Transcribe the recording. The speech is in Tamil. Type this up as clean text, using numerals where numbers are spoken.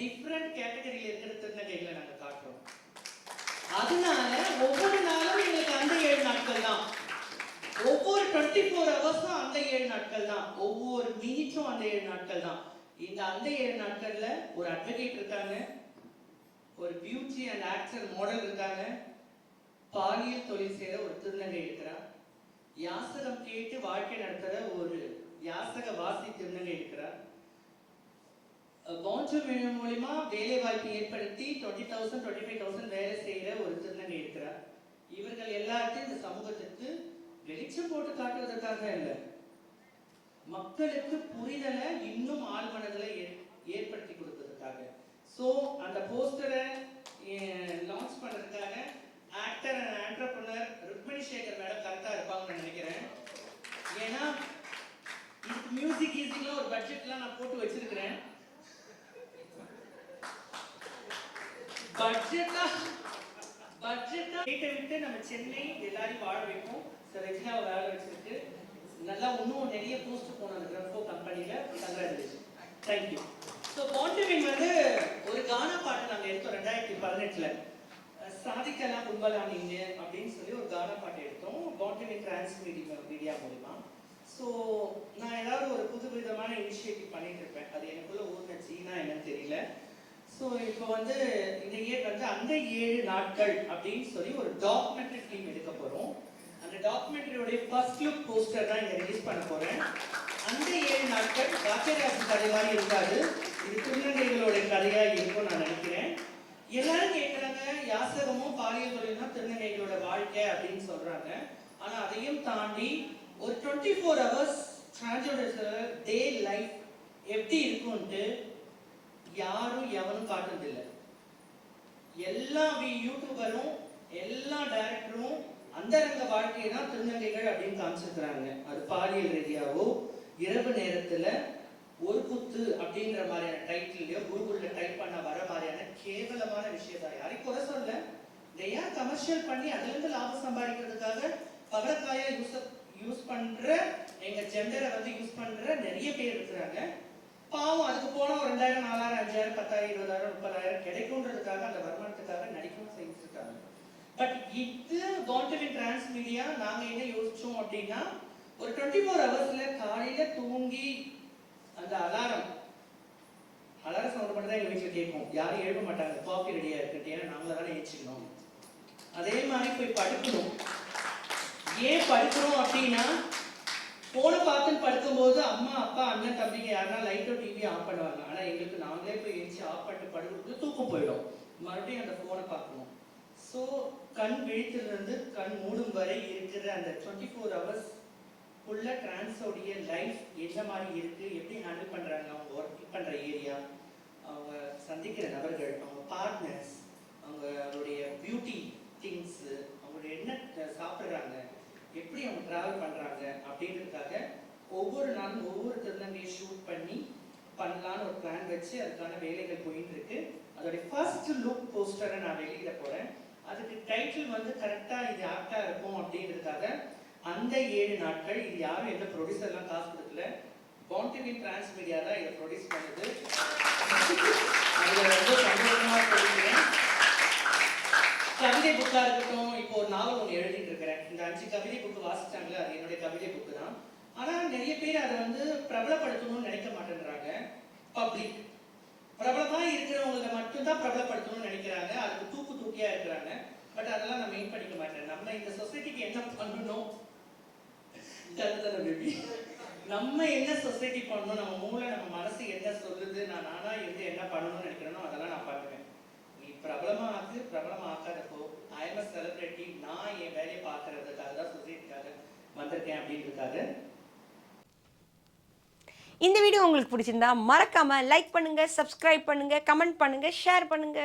டிஃப்ரெண்ட் கேட்டகரியில இருக்கிற திருநங்கைகளை நாங்க காட்டுறோம். அதனால ஒவ்வொரு நாளும் எங்களுக்கு அந்த 7 நாட்கள் தான். ஒவ்வொரு 24 ஹவர்ஸும் அந்த 7 நாட்கள் தான். ஒவ்வொரு மினிட்டும் அந்த 7 நாட்கள் தான். இந்த அந்த 7 நாட்கள்ல ஒரு அட்வொகேட் இருக்காங்க, ஒரு பியூட்டி அண்ட் ஆக்டர் மாடல் இருக்காங்க, பாலியல் தொழில் செய்யற ஒரு திருநங்கை இருக்கிறார், யாசகம் கேட்டு வாழ்க்கை நடத்துற ஒரு யாசக வாசி திருநங்கை இருக்கிறார், பாண்ட் மூலமா வேலை வாய்ப்பு ஏற்படுத்தி 20,000 25,000 வேலை செய்யற ஒரு திருநங்கை இருக்கிறார். இவர்கள் எல்லாத்தையும் இந்த சமூகத்திற்கு வெளிச்சம் போட்டு காட்டுவதற்காக இல்லை, மக்களுக்கு புரிதலை இன்னும் ஆழ்மனதில் ஏற்படுத்தி கொடுப்பதற்காக. ஸோ அந்த போஸ்டரை லான்ச் பண்ணுறதுக்காக actor and entrepreneur Rukmini Sekar madam கரெக்டாக இருப்பாங்கன்னு நினைக்கிறேன். ஏன்னா இதுக்கு மியூசிக் ஈஸிங்லாம் ஒரு பட்ஜெட்லாம் நான் போட்டு வச்சிருக்கிறேன். பட்ஜெட்டா கேட்ட விட்டு நம்ம சென்னை எல்லாரையும் வாழ வைப்போம். ரெஜினாவை வேலை வச்சிருக்கு, நல்லா இன்னும் நிறைய போஸ்ட் போனோம் அந்த கிரஃபோ கம்பெனியில். Congratulation, thank you. ஸோ பாண்டிவின் வந்து ஒரு கானா பாட்டு நாங்கள் எடுத்தோம் 2018. சாதிக்கலாம் கும்பலாம் நீங்க அப்படின்னு சொல்லி ஒரு கானா பாட்டு எடுத்தோம் பாண்டிவின் டிரான்ஸ் மீடியா மூலிமா. ஸோ நான் ஏதாவது ஒரு புது விதமான இனிஷியேட்டிவ் பண்ணிட்டு இருப்பேன், அது எனக்குள்ள ஊர்னச்சின்னா என்னன்னு தெரியல. ஸோ இப்போ வந்து இந்த இயர் வந்து அந்த 7 நாட்கள் அப்படின்னு சொல்லி ஒரு டாக்குமெண்ட்ரி ஃபிலிம் எடுக்க போகிறோம். அந்த டாக்குமெண்ட்ரியோடைய ஃபர்ஸ்ட் லுக் போஸ்டர் தான் இங்கே ரிலீஸ் பண்ண போகிறேன். அந்த 7 நாட்கள் பாக்கியராஜ் கதை மாதிரி இருக்காது, இது திருநங்கைகளோட கதையாக இருக்கும் நான் நினைக்கிறேன். எல்லாரும் கேட்குறாங்க, யாசகமும் பாலியல் தொழில்னா திருநங்கைகளோட வாழ்க்கை அப்படின்னு சொல்கிறாங்க. ஆனால் அதையும் தாண்டி ஒரு 24 ஹவர்ஸ் டிரான்ஸ்ஜெண்டர் டே லைஃப் எப்படி இருக்கும்ட்டு யாரும் எவனும் காட்டுறதில்லை. எல்லா யூடியூபரும் எல்லா டைரக்டரும் அந்தரங்க வாழ்க்கையை தான் திருநங்கைகள் அப்படின்னு காமிச்சிருக்கிறாங்க. அது பாலியல் ரீதியாவோ இரவு நேரத்துல ஒரு குத்து அப்படின்ற மாதிரியான டைட்டிலையோ கூகுள்ல டைப் பண்ண வர மாதிரியான கேவலமான விஷயத்தான். யாரையும் குறை சொல்ல, இதையா கமர்ஷியல் பண்ணி அதுல இருந்து லாபம் சம்பாதிக்கிறதுக்காக பகலக்காயா யூஸ் பண்ற எங்க ஜெண்டரை வந்து யூஸ் பண்ற நிறைய பேர் இருக்கிறாங்க. பாவம் அதுக்கு போனா 2000 4000 5000 10,000 20,000 30,000 கிடைக்கும்ன்றதுக்காக அந்த வருமானத்துக்காக நடிக்கவும் செஞ்சுட்டு இருக்காங்க. பட் இது பாண்டிவின் டிரான்ஸ் மீடியா நாங்க என்ன யோசிச்சோம் அப்படின்னா, ஒரு 24 ஹவர்ஸ்ல காலையில தூங்கி அந்த அலாரம் சவுண்ட் மட்டும் தான் எங்க வீட்டுல கேட்கும், யாரும் எழுத மாட்டாங்க, காஃபி ரெடியா இருக்கு, ஏன்னா நாங்கள தானே ஏச்சிக்கணும். அதே மாதிரி போய் படுக்கணும். ஏன் படுக்கிறோம் அப்படின்னா, போனை பார்த்துன்னு படுக்கும்போது அம்மா அப்பா அண்ணன் தம்பிங்க யாருன்னா லைட்டோ டிவி ஆஃப் பண்ணுவாங்க. ஆனா எங்களுக்கு நாங்களே போய் எழுச்சி ஆஃப் பண்ணிட்டு படுக்கிறது தூக்கம் போயிடும், மறுபடியும் அந்த போனை பார்க்கணும். ஸோ கண் விழித்திலிருந்து கண் மூடும் வரை இருக்கிற அந்த 24 ஹவர்ஸ் உள்ள டிரான்ஸோடைய லைஃப் எந்த மாதிரி இருக்கு, எப்படி ஹேண்டில் பண்றாங்க, அவங்க ஒர்க் பண்ற ஏரியா, அவங்க சந்திக்கிற நபர்கள், அவங்க பார்ட்னர்ஸ், அவங்களுடைய பியூட்டி திங்ஸ், அவங்களுடைய என்ன சாப்பிட்றாங்க, எப்படி அவங்க டிராவல் பண்றாங்க அப்படின்றதுக்காக ஒவ்வொரு நாளும் ஒவ்வொரு திருநங்கையை ஷூட் பண்ணலான்னு ஒரு பிளான் வச்சு அதுக்கான வேலைகள் போயிட்டு இருக்கு. அதோடைய ஃபர்ஸ்ட் லுக் போஸ்டரை நான் வெளியிட போறேன். அதுக்கு டைட்டில் வந்து கரெக்டா இது ஆக்டா இருக்கும் அப்படின்றதுக்காக அந்த 7 நாட்கள். இது யாரும் எந்த ப்ரொடியூசர்லாம் காசு கொடுக்கல, பாண்டிவின் டிரான்ஸ் மீடியா தான் இதை ப்ரொடியூஸ் பண்ணுது. அதுல ரொம்ப சந்தோஷமா சொல்லிக்கிறேன். கவிதை புக்கா இருக்கட்டும், இப்போ ஒரு நாவல் ஒன்று எழுதிட்டு இருக்கிறேன். இந்த 5 கவிதை புக்கு வாசிச்சாங்களே, அது என்னுடைய கவிதை புக்கு தான். ஆனா நிறைய பேர் அதை வந்து பிரபலப்படுத்தணும்னு நினைக்க மாட்டேன்றாங்க. பப்ளிக் பிரபலமா இருக்கிறவங்களை மட்டும்தான் பிரபலப்படுத்தணும்னு நினைக்கிறாங்க, அதுக்கு தூக்கியா இருக்கிறாங்க. பட் அதெல்லாம் நான் மெயின் பண்ணிக்க மாட்டேன். நம்ம இந்த சொசைட்டிக்கு என்ன பண்ணணும், நம்ம என்ன சொசைட்டி பண்ணணும், நம்ம மூளை நம்ம மனசு என்ன சொல்லுது, நானா இருந்து என்ன பண்ணணும்னு நினைக்கிறேனோ அதெல்லாம் நான் பண்ணுவேன். நீ பிரபலமா ஆக்காதப்போ ஐ எம் எ செலிபிரிட்டி, நான் என் வேலையை பார்க்கறதுக்காக தான் சொசைட்டிக்காக வந்திருக்கேன் அப்படின்றதுக்காக. இந்த வீடியோ உங்களுக்கு பிடிச்சிருந்தா மறக்காம லைக் பண்ணுங்க, சப்ஸ்கிரைப் பண்ணுங்க, கமெண்ட் பண்ணுங்க, ஷேர் பண்ணுங்க.